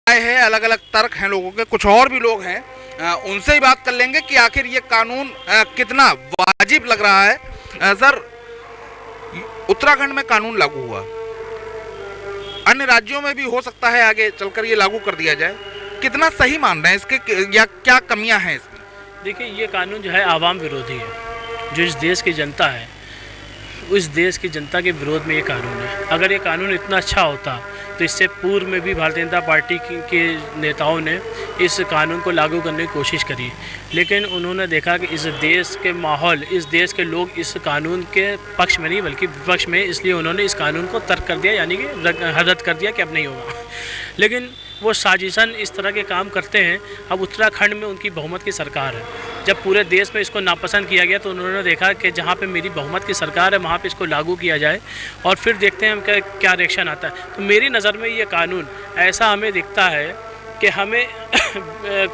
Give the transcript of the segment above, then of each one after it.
राय है, अलग अलग तर्क हैं लोगों के। कुछ और भी लोग हैं, उनसे ही बात कर लेंगे कि आखिर ये कानून कितना वाजिब लग रहा है। सर, उत्तराखंड में कानून लागू हुआ, अन्य राज्यों में भी हो सकता है आगे चलकर ये लागू कर दिया जाए, कितना सही मान रहे हैं इसके, या क्या कमियां हैं इसमें? देखिए, ये कानून जो है आवाम विरोधी है। जो इस देश की जनता है, उस देश की जनता के विरोध में ये कानून है। अगर ये कानून इतना अच्छा होता तो इससे पूर्व में भी भारतीय जनता पार्टी के नेताओं ने इस कानून को लागू करने की कोशिश करी, लेकिन उन्होंने देखा कि इस देश के माहौल, इस देश के लोग इस कानून के पक्ष में नहीं बल्कि विपक्ष में, इसलिए उन्होंने इस कानून को तर्क कर दिया, यानी कि रद्द कर दिया कि अब नहीं होगा। लेकिन वो साजिशन इस तरह के काम करते हैं। अब उत्तराखंड में उनकी बहुमत की सरकार है। जब पूरे देश में इसको नापसंद किया गया तो उन्होंने देखा कि जहाँ पे मेरी बहुमत की सरकार है वहाँ पे इसको लागू किया जाए और फिर देखते हैं हम क्या रिएक्शन आता है। तो मेरी नज़र में ये कानून ऐसा हमें दिखता है कि हमें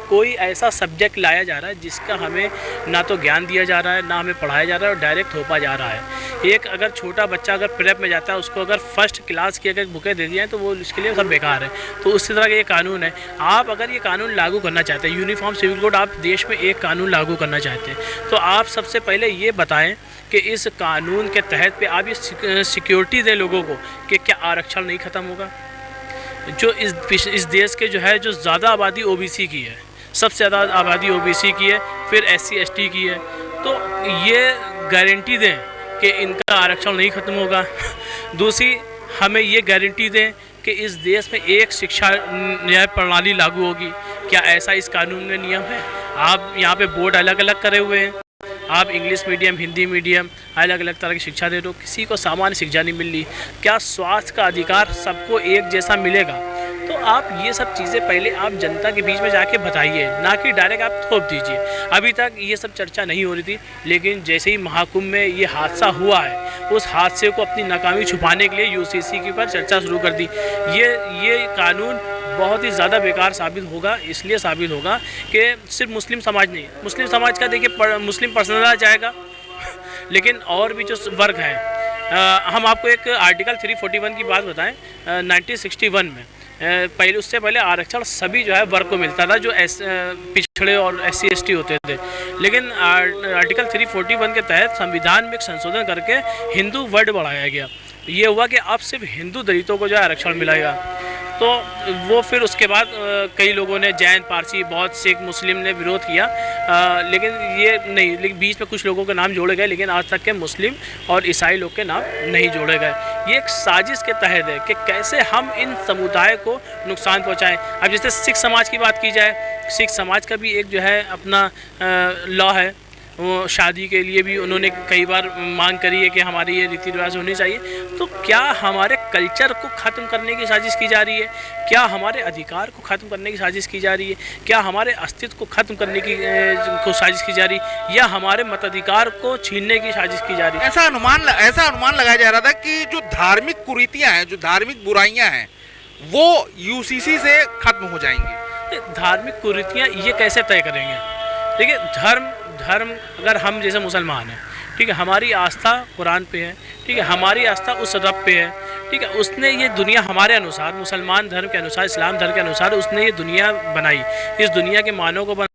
कोई ऐसा सब्जेक्ट लाया जा रहा है जिसका हमें ना तो ज्ञान दिया जा रहा है, ना हमें पढ़ाया जा रहा है, और डायरेक्ट थोपा जा रहा है। एक अगर छोटा बच्चा अगर प्रेप में जाता है, उसको अगर फर्स्ट क्लास की अगर बुकें दे दी जाए तो वो इसके लिए सब बेकार है। तो उसी तरह का ये कानून है। आप अगर ये कानून लागू करना चाहते हैं, यूनिफॉर्म सिविल कोड आप देश में एक कानून लागू करना चाहते हैं, तो आप सबसे पहले ये बताएं कि इस कानून के तहत पे आप ये सिक्योरिटी दें लोगों को कि क्या आरक्षण नहीं ख़त्म होगा। जो इस देश के जो है, जो ज़्यादा आबादी ओबीसी की है, सबसे ज़्यादा आबादी ओबीसी की है, फिर एससी एसटी की है, तो ये गारंटी दें कि इनका आरक्षण नहीं ख़त्म होगा। दूसरी, हमें ये गारंटी दें कि इस देश में एक शिक्षा न्याय प्रणाली लागू होगी। क्या ऐसा इस कानून में नियम है? आप यहाँ पे बोर्ड अलग अलग करे हुए हैं, आप इंग्लिश मीडियम, हिंदी मीडियम, अलग अलग तरह की शिक्षा दे दो, किसी को सामान्य शिक्षा नहीं मिल रही। क्या स्वास्थ्य का अधिकार सबको एक जैसा मिलेगा? तो आप ये सब चीज़ें पहले आप जनता के बीच में जाके बताइए, ना कि डायरेक्ट आप थोप दीजिए। अभी तक ये सब चर्चा नहीं हो रही थी, लेकिन जैसे ही महाकुंभ में ये हादसा हुआ है, उस हादसे को अपनी नाकामी छुपाने के लिए यूसीसी के ऊपर चर्चा शुरू कर दी। ये कानून बहुत ही ज़्यादा बेकार साबित होगा। इसलिए साबित होगा कि सिर्फ मुस्लिम समाज नहीं, मुस्लिम समाज का देखिए मुस्लिम पर्सनल जाएगा, लेकिन और भी जो वर्ग हैं, हम आपको एक आर्टिकल 341 की बात बताएं। 1961 में पहले, उससे पहले आरक्षण सभी जो है वर्ग को मिलता था, जो पिछड़े और SC ST होते थे। लेकिन आर्टिकल 341 के तहत संविधान में एक संशोधन करके हिंदू वर्ड बढ़ाया गया। ये हुआ कि अब सिर्फ हिंदू दलितों को जो है आरक्षण मिलेगा। तो वो फिर उसके बाद कई लोगों ने, जैन, पारसी, बौद्ध, सिख, मुस्लिम ने विरोध किया, लेकिन ये नहीं, लेकिन बीच में कुछ लोगों के नाम जोड़े गए, लेकिन आज तक के मुस्लिम और ईसाई लोग के नाम नहीं जोड़े गए। ये एक साजिश के तहत है कि कैसे हम इन समुदाय को नुकसान पहुंचाएं। अब जैसे सिख समाज की बात की जाए, सिख समाज का भी एक जो है अपना लॉ है। वो शादी के लिए भी उन्होंने कई बार मांग करी है कि हमारी ये रीति रिवाज होनी चाहिए। तो क्या हमारे कल्चर को ख़त्म करने की साजिश की जा रही है? क्या हमारे अधिकार को ख़त्म करने की साजिश की जा रही है? क्या हमारे अस्तित्व को ख़त्म करने की साजिश की जा रही है, या हमारे मताधिकार को छीनने की साजिश की जा रही है? ऐसा अनुमान लगाया जा रहा था कि जो धार्मिक कुरीतियाँ हैं, जो धार्मिक बुराइयाँ हैं, वो यूसीसी से खत्म हो जाएंगी। धार्मिक कुरीतियाँ ये कैसे तय करेंगे? देखिए, धर्म अगर हम जैसे मुसलमान हैं, ठीक है, हमारी आस्था कुरान पे है, ठीक है, हमारी आस्था उस रब पे है, ठीक है, उसने ये दुनिया हमारे अनुसार, मुसलमान धर्म के अनुसार, इस्लाम धर्म के अनुसार उसने ये दुनिया बनाई, इस दुनिया के मानव को बनाया।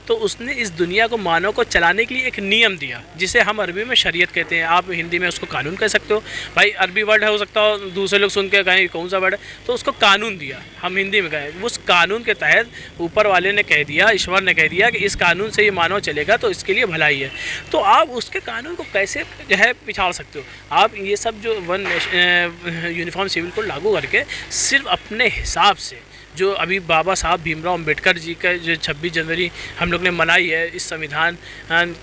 तो उसने इस दुनिया को, मानव को चलाने के लिए एक नियम दिया, जिसे हम अरबी में शरीयत कहते हैं, आप हिंदी में उसको कानून कह सकते हो। भाई अरबी वर्ड है, हो सकता हो दूसरे लोग सुन के कहें कौन सा वर्ड है, तो उसको कानून दिया, हम हिंदी में कहें। उस कानून के तहत ऊपर वाले ने कह दिया, ईश्वर ने कह दिया कि इस कानून से ये मानव चलेगा तो इसके लिए भलाई है। तो आप उसके कानून को कैसे जो है पिछाड़ सकते हो? आप ये सब जो यूनिफॉर्म सिविल कोड लागू करके सिर्फ अपने हिसाब से, जो अभी बाबा साहब भीमराव अंबेडकर जी का जो 26 जनवरी हम लोग ने मनाई है, इस संविधान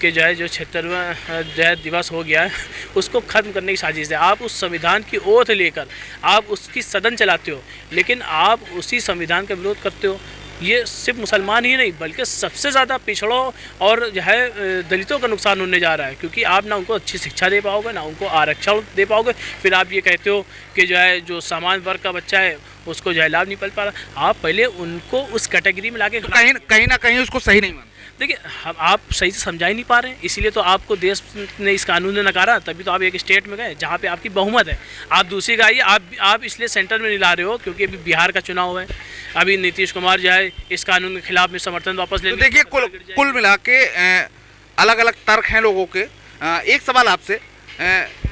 के जो है जो 76वां जो है दिवस हो गया है, उसको ख़त्म करने की साजिश है। आप उस संविधान की ओथ लेकर आप उसकी सदन चलाते हो, लेकिन आप उसी संविधान का विरोध करते हो। ये सिर्फ मुसलमान ही नहीं बल्कि सबसे ज़्यादा पिछड़ों और जो है दलितों का नुकसान होने जा रहा है, क्योंकि आप ना उनको अच्छी शिक्षा दे पाओगे, ना उनको आरक्षण दे पाओगे। फिर आप ये कहते हो कि जो है जो सामान्य वर्ग का बच्चा है उसको जो है लाभ नहीं मिल पा रहा। आप पहले उनको उस कैटेगरी में लाके कहीं ना कहीं उसको सही नहीं मानते। देखिए आप सही से समझा ही नहीं पा रहे हैं, इसीलिए तो आपको देश ने इस कानून ने नकारा, तभी तो आप एक स्टेट में गए जहाँ पे आपकी बहुमत है। आप दूसरी का आइए, आप इसलिए सेंटर में नहीं ला रहे हो क्योंकि अभी बिहार का चुनाव है, अभी नीतीश कुमार जो है इस कानून के खिलाफ में समर्थन वापस ले। तो देखिए कुल मिला के अलग अलग तर्क हैं लोगों के। एक सवाल आपसे,